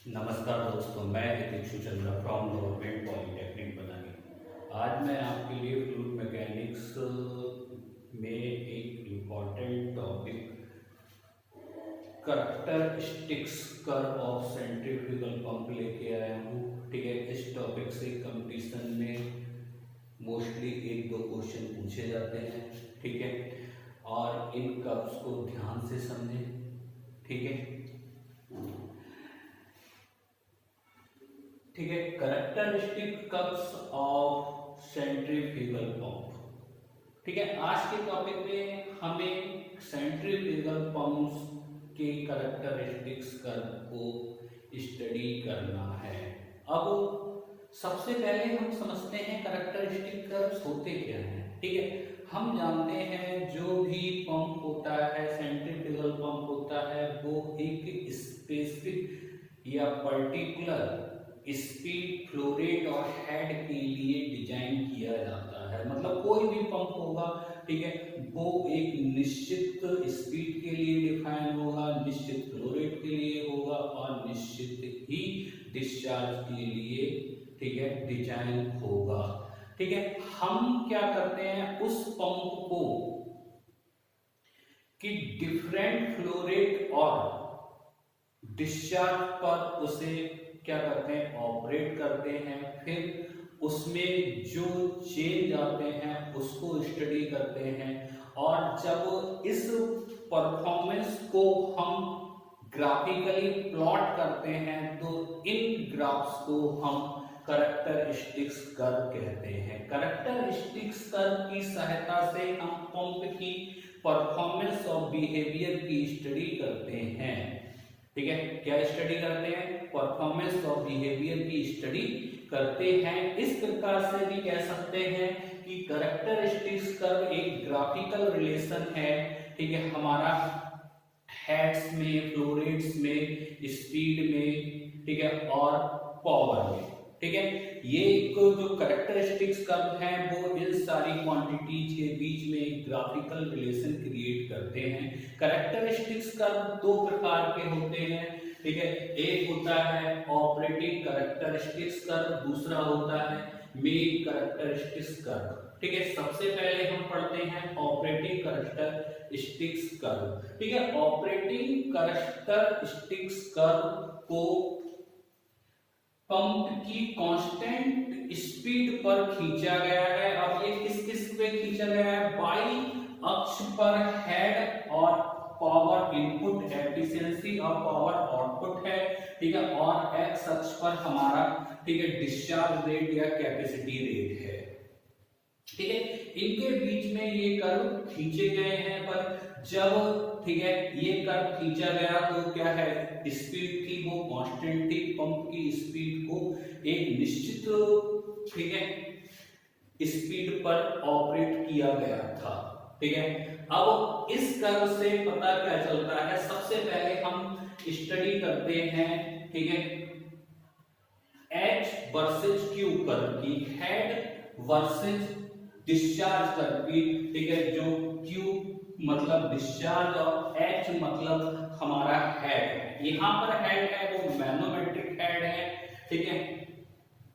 नमस्कार दोस्तों, मैं हितेशु चंद्रा फ्रॉम गवर्नमेंट पॉलिटेक्निक बनानी। आज मैं आपके लिए फ्लूइड मैकेनिक्स में एक important topic characteristics curve of centrifugal pump लेके आया हूँ। ठीक है, इस टॉपिक से कंपटीशन में मोस्टली एक दो क्वेश्चन पूछे जाते हैं। ठीक है, और इन कर्व्स को ध्यान से समझें। ठीक है, ठीक है। Characteristic curves of centrifugal pump. ठीक है, आज के टॉपिक में हमें सेंट्रीफ्यूगल पंप्स के करैक्टरिस्टिक्स कर्व को स्टडी करना है। अब सबसे पहले हम समझते हैं करैक्टरिस्टिक कर्व्स होते क्या हैं। ठीक है, हम जानते हैं जो भी पंप होता है, सेंट्रीफ्यूगल पंप होता है, वो एक स्पेसिफिक या पर्टिकुलर स्पीड, फ्लो रेट और हेड के लिए डिजाइन किया जाता है। मतलब कोई भी पंप होगा, ठीक है, वो एक निश्चित स्पीड के लिए डिफाइन होगा, निश्चित फ्लो रेट के लिए होगा और निश्चित ही डिस्चार्ज के लिए, ठीक है, डिजाइन होगा। ठीक है, हम क्या करते हैं उस पंप को कि डिफरेंट फ्लो रेट और डिस्चार्ज पर उसे क्या करते हैं, ऑपरेट करते हैं। फिर उसमें जो चेंज आते हैं उसको स्टडी करते हैं, और जब इस परफॉर्मेंस को हम ग्राफिकली प्लॉट करते हैं तो इन ग्राफ्स को हम करैक्टरिस्टिक्स कर्व कहते हैं। करैक्टरिस्टिक्स कर्व की सहायता से हम पंप की परफॉर्मेंस और बिहेवियर की स्टडी करते हैं। ठीक है, क्या स्टडी करते हैं? परफॉर्मेंस और बिहेवियर की स्टडी करते हैं। इस प्रकार से भी कह सकते हैं कि करैक्टरिस्टिक्स कर्व एक ग्राफिकल रिलेशन है। ठीक है, हमारा हेड्स में, फ्लो रेट्स में, स्पीड में, ठीक है, और पावर में। ठीक है, ये जो करैक्टरिस्टिक्स कर्व हैं वो इन सारी क्वांटिटीज के बीच में एक ग्राफिकल रिलेशन क्रिएट करते हैं। करैक्टरिस्टिक्स कर्व दो प्रकार के होते हैं। ठीक है, एक होता है ऑपरेटिंग करैक्टरिस्टिक्स कर्व, दूसरा होता है मेन करैक्टरिस्टिक्स कर्व। ठीक है, सबसे पहले हम पढ़ते हैं ऑपरेटिंग करैक्टरिस्टिक्स कर्व। ठीक है, ऑपरेटिंग करैक्टरिस्टिक्स कर्व को पंप की कांस्टेंट स्पीड पर खींचा गया है। अब ये किस पे खींचा गया है? बाई अक्ष पर हेड और पावर इनपुट एफिशिएंसी और पावर आउटपुट है। ठीक है, और एक्स अक्ष पर हमारा, ठीक है, डिस्चार्ज रेट या कैपेसिटी रेट है। ठीक है, इनके बीच में ये कर्व खींचे गए हैं। पर जब, ठीक है, ये कर्व खींचा गया तो क्या है, स्पीड थी वो कांस्टेंट थी। पंप की स्पीड को एक निश्चित, ठीक है, स्पीड पर ऑपरेट किया गया था। ठीक है, अब इस कर्व से पता क्या चलता है? सबसे पहले हम स्टडी करते हैं, ठीक है, H वर्सेस Q कर्व की, हेड वर्सेस डिस्चार्ज कर्व की। ठीक है, जो Q मतलब डिस्चार्ज और H मतलब हमारा हेड। यहां पर हेड है वो मैनोमेट्रिक हेड है। ठीक है,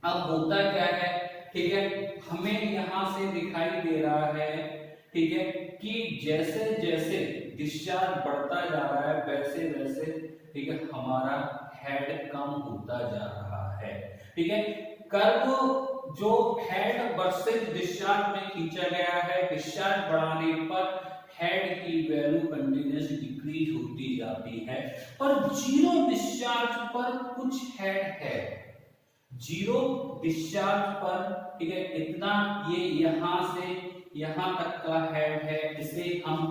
अब होता क्या है, ठीक है, हमें यहां से दिखाई दे रहा है, ठीक है, कि जैसे जैसे डिस्चार्ज बढ़ता जा रहा है वैसे वैसे, ठीक है, हमारा हेड कम होता जा रहा है। ठीक है, कर्व जो हेड वर्सेस डिस्चार्ज में खींचा गया है, डिस्चार्ज बढ़ाने पर हेड की वैल्यू कंटिन्यूअस डिक्रीज होती जाती है, पर जीरो डिस्चार्ज पर कुछ हेड है। जीरो डिस्चार्ज पर, ठीक है, इतना ये यहां से यहां तक का हेड है, इसे हम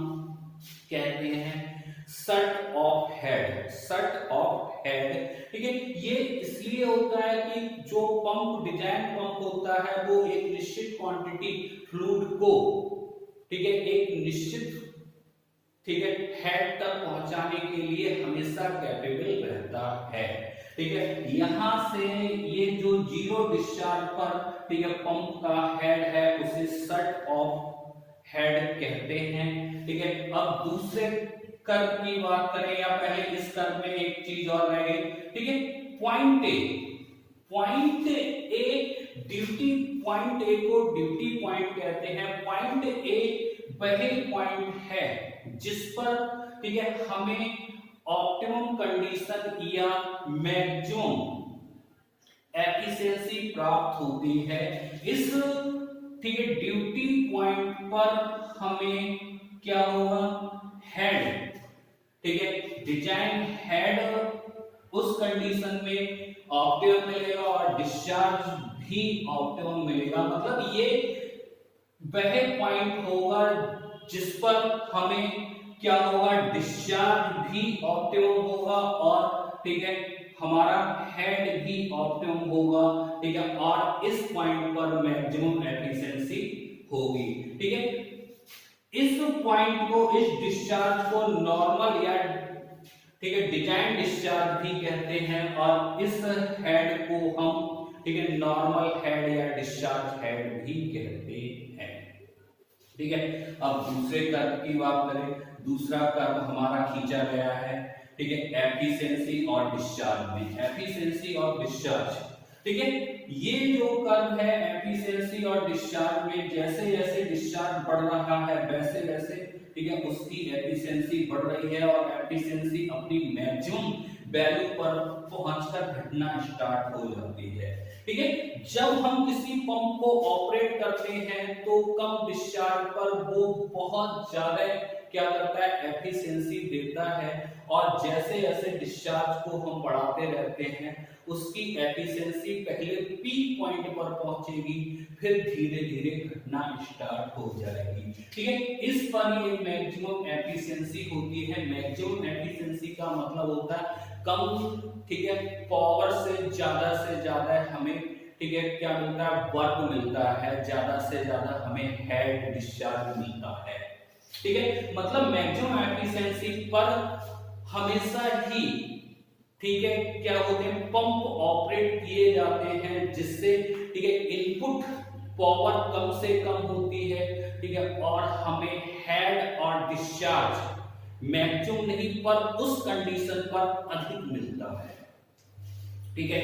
कहते हैं सट ऑफ हेड। सट ऑफ हेड, ठीक है, ये इसलिए होता है कि जो पंप, डिजाइन पंप होता है वो एक निश्चित क्वांटिटी फ्लूइड को, ठीक है, एक निश्चित, ठीक है, हेड तक पहुंचाने के लिए हमेशा कैपेबल रहता है। ठीक है, यहां से ये जो जीरो डिस्चार्ज पर, ठीक है, पंप का हेड है उसे सट ऑफ हेड कहते हैं। ठीक है, अब दूसरे कर्व की बात करें या पहले इस कर्व में एक चीज और रह गई, ठीक है। Point a duty, point A को ड्यूटी पॉइंट कहते हैं। पॉइंट ए वही पॉइंट है जिस पर, ठीक है, हमें ऑप्टिमम कंडीशन या मैक्सिमम एफिशिएंसी प्राप्त होती है। इस, ठीक है, ड्यूटी पॉइंट पर हमें क्या होगा, हेड, ठीक है, डिजाइन हेड उस कंडीशन में ऑप्टिमम मिलेगा और डिस्चार्ज भी ऑप्टिमम मिलेगा। मतलब ये वह पॉइंट होगा जिस पर हमें क्या होगा, डिस्चार्ज भी ऑप्टिमम होगा और, ठीक है, हमारा हेड भी ऑप्टिमम होगा, ठीक है, और इस पॉइंट पर मैक्सिमम एफिशिएंसी होगी, ठीक है। इस पॉइंट को, इस डिस्चार्ज को नॉर्मल या, ठीक है, डिजाइन डिस्चार्ज भी कहते हैं और इस हेड को हम, ठीक है, नॉर्मल हेड या डिस्चार्ज हेड भी कहते हैं, ठीक है। अब दूसरे कर्व की बात करें, दूसरा कर्व हमारा खींचा गया है, ठीक है, एफिशिएंसी और डिस्चार्ज में, एफिशिएंसी और डिस्चार्ज, ठीक है। ये जो कर्व है एफिशिएंसी और डिस्चार्ज में, जैसे जैसे डिस्चार्ज बढ़ रहा है वैसे वैसे, ठीक है, उसकी एफिशिएंसी बढ़ रही है और एफिशिएंसी अपनी मैक्सिमम वैल्यू पर पहुंचकर घटना स्टार्ट हो जाती है, ठीक है। जब हम किसी पंप को ऑपरेट करते हैं तो कम डिस्चार्ज पर वो बहुत ज्यादा क्या करता है, एफिशिएंसी देता है और जैसे जैसे डिस्चार्ज को हम बढ़ाते रहते हैं उसकी एफिशिएंसी पहले पीक पॉइंट पर पहुंचेगी, फिर धीरे धीरे घटना स्टार्ट हो जाएगी, ठीक है। इस पर ये मैक्सिमम एफिशिएंसी होती है। मैक्सिमम एफिशिएंसी का मतलब होता है कम, ठीक है, पावर से ज्यादा हमें, ठीक है, क्या मिलता है, वर्क मिलता है, ज्यादा से ज्यादा हमें हेड डिस्चार्ज मिलता है, ठीक है। मतलब मैक्सिमम एफिशिएंसी पर हमेशा ही, ठीक है, क्या होते हैं, पंप ऑपरेट किए जाते हैं जिससे, ठीक है, इनपुट पावर कम से कम होती है, ठीक है, और हमें हेड और डिस्चार्ज मैक्सिमम नहीं पर उस कंडीशन पर अधिक मिलता है, ठीक है।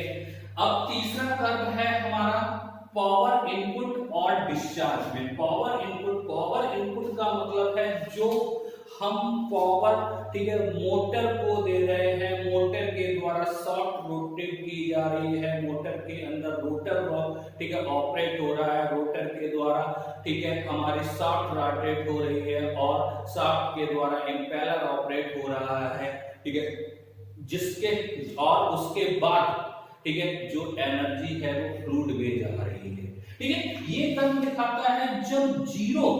अब तीसरा कर्व है हमारा पावर इनपुट और डिस्चार्ज में। पावर इनपुट का मतलब है जो हम पावर, ठीक है, मोटर को दे रहे हैं, मोटर के द्वारा शॉफ्ट रोटेट की जा रही है, मोटर के अंदर रोटर, ठीक है, ऑपरेट हो रहा है, रोटर के द्वारा, ठीक है, हमारी शॉफ्ट रोटेट हो रही है और शॉफ्ट के द्वारा इंपेलर ऑपरेट हो रहा है, ठीक है, जिसके और उसके बाद, ठीक है, जो एनर्जी है वो फ्लूइड में जा रही है, ठीक है। ये कर्व दिखाता है जब जीरो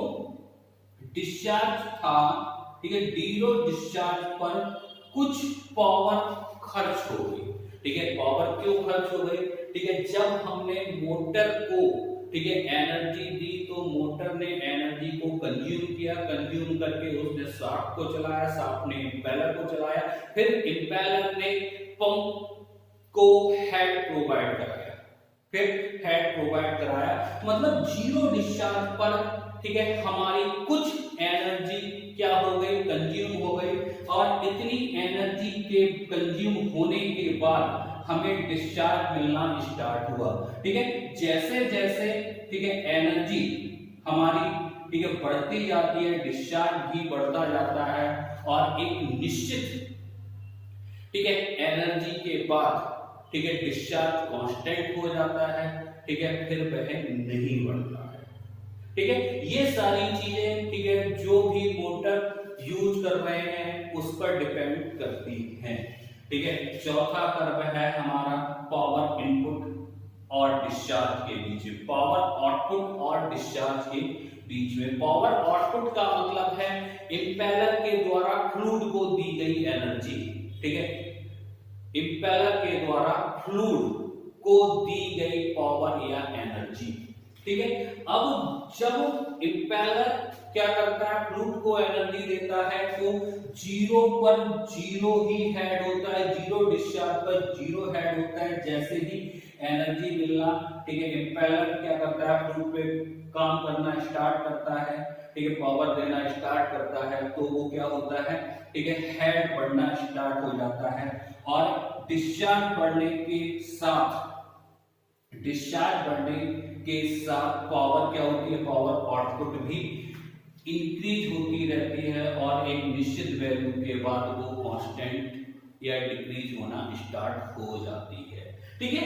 डिस्चार्ज था, ठीक है, जीरो डिस्चार्ज पर कुछ पावर खर्च हो गई, ठीक है। पावर क्यों खर्च हो गई, ठीक है, जब हमने मोटर को, ठीक है, एनर्जी दी तो मोटर ने एनर्जी को कंज्यूम किया, कंज्यूम करके उसने शाफ्ट को चलाया, शाफ्ट ने इंपेलर को चलाया, फिर इंपेलर ने पंप को हेड प्रोवाइड कराया, फिर हेड प्रोवाइड कराया। मतलब जीरो डिस्चार्ज पर, ठीक है, हमारी कुछ एनर्जी क्या हो गई, कंज्यूम हो गई और इतनी एनर्जी के कंज्यूम होने के बाद हमें डिस्चार्ज मिलना स्टार्ट हुआ, ठीक है। जैसे जैसे, ठीक है, एनर्जी हमारी, ठीक है, बढ़ती जाती है, डिस्चार्ज भी बढ़ता जाता है और एक निश्चित, ठीक है, एनर्जी के बाद, ठीक है, डिस्चार्ज कांस्टेंट हो जाता है, ठीक है, फिर वह नहीं बढ़ता है, ठीक है। ये सारी चीजें, ठीक है, जो भी मोटर यूज कर रहे हैं उस पर डिपेंड करती हैं, ठीक है। चौथा कर्व है हमारा पावर इनपुट और डिस्चार्ज के बीच में, पावर आउटपुट और डिस्चार्ज के बीच में। पावर आउटपुट का मतलब है इंपेलर के द्वारा फ्लूइड को दी गई एनर्जी, ठीक है, इंपेलर के द्वारा फ्लूइड को दी गई पावर या एनर्जी, ठीक है। अब जब इंपेलर क्या करता है, फ्लूइड को एनर्जी देता है तो जीरो पर जीरो ही हेड होता है, जीरो डिस्चार्ज पर जीरो हेड होता है। जैसे ही एनर्जी मिलना, ठीक है, इंपेलर क्या करता है, फ्लूइड पे काम करना स्टार्ट करता है, ठीक है, पावर देना स्टार्ट करता है तो वो क्या होता है, ठीक है, हेड बढ़ना स्टार्ट हो जाता है और डिस्चार्ज बढ़ने के साथ पावर क्या होती है, पावर आउटपुट भी इंक्रीज होती रहती है और एक निश्चित वैल्यू के बाद वो कांस्टेंट या डिक्रीज होना स्टार्ट हो जाती है। ठीक है,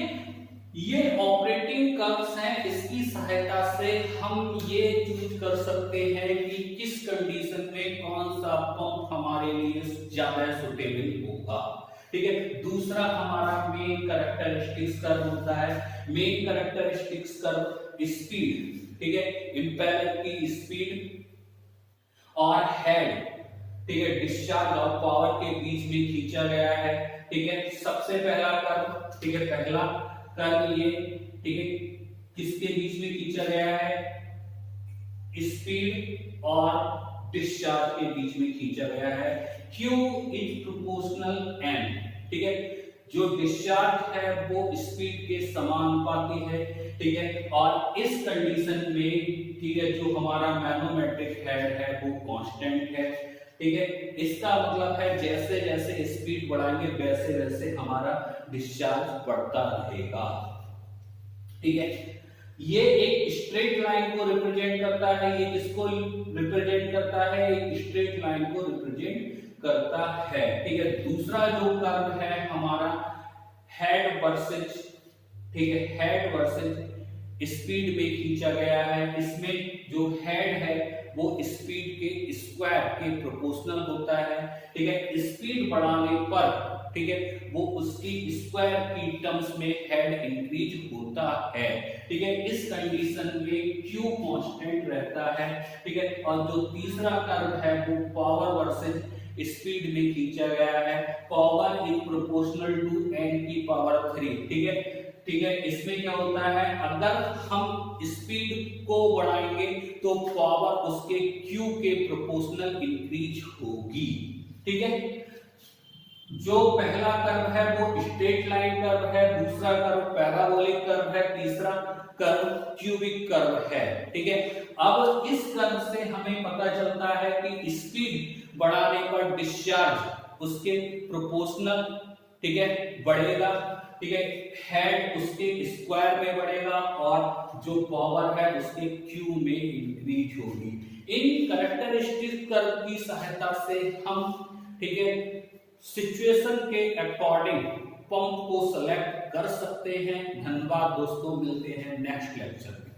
ये ऑपरेटिंग कर्व्स हैं, इसकी सहायता से हम ये चूज कर सकते हैं कि किस कंडीशन में कौन सा पंप हमारे लिए ज्यादा सुटेबल होगा। ठीक है, दूसरा हमारा मेन कैरेक्टरिस्टिक्स कर्व होता है। मेन कैरेक्टरिस्टिक्स कर्व स्पीड, ठीक है, इंपेलर की स्पीड और हेड, ठीक है, डिस्चार्ज और पावर के बीच में खींचा गया है। ठीक है, सबसे पहला कर्व, ठीक है, पहला कर्व ये, ठीक है, किसके बीच में खींचा गया है, स्पीड और डिस्चार्ज के बीच में खींचा गया है। Q इज प्रोपोर्शनल n, ठीक है, जो डिस्चार्ज है वो स्पीड के समानुपाती है। ठीक है, और इस कंडीशन में, ठीक है, जो हमारा मैनोमेट्रिक हेड है वो कांस्टेंट है। ठीक है, इसका मतलब है जैसे जैसे स्पीड बढ़ाएंगे वैसे वैसे हमारा डिस्चार्ज बढ़ता रहेगा। ठीक है, ये एक स्ट्रेट लाइन को रिप्रेजेंट करता है। ये किसको रिप्रेजेंट करता है, एक स्ट्रेट लाइन को रिप्रेजेंट करता है। ठीक है, दूसरा जो कर्व है हमारा हेड वर्सेस, ठीक है, हेड वर्सेस स्पीड में खींचा गया है। इसमें जो हेड है वो स्पीड के स्क्वायर के प्रोपोर्शनल होता है। ठीक है, स्पीड बढ़ाने पर, ठीक है, वो उसकी स्क्वायर की टर्म्स में हेड इंक्रीज होता है। ठीक है, इस कंडीशन में Q कांस्टेंट रहता है। ठीक है, और जो तीसरा कर्व है वो पावर वर्सेस स्पीड में खींचा गया है। Power is proportional to n की पावर 3। ठीक है, ठीक है, इसमें क्या होता है, अगर हम स्पीड को बढ़ाएंगे तो पावर उसके Q के प्रोपोर्शनल इंक्रीज होगी। ठीक है, जो पहला कर्व है वो स्ट्रेट लाइन कर्व है, दूसरा कर्व पैराबोलिक कर्व है, तीसरा कर्व क्यूबिक कर्व है। ठीक है, अब इस कर्व से हमें पता चलता है कि स्पीड बढ़ाने पर डिस्चार्ज उसके प्रोपोर्शनल, ठीक है, बढ़ेगा। ठीक है, हेड उसके स्क्वायर में बढ़ेगा और जो पावर है उसके क्यू में इंक्रीज होगी। इन कैरेक्टरिस्टिक कर्व की सहायता से हम, ठीक है, सिचुएशन के अकॉर्डिंग पंप को सेलेक्ट कर सकते हैं। धन्यवाद दोस्तों, मिलते हैं नेक्स्ट लेक्चर में।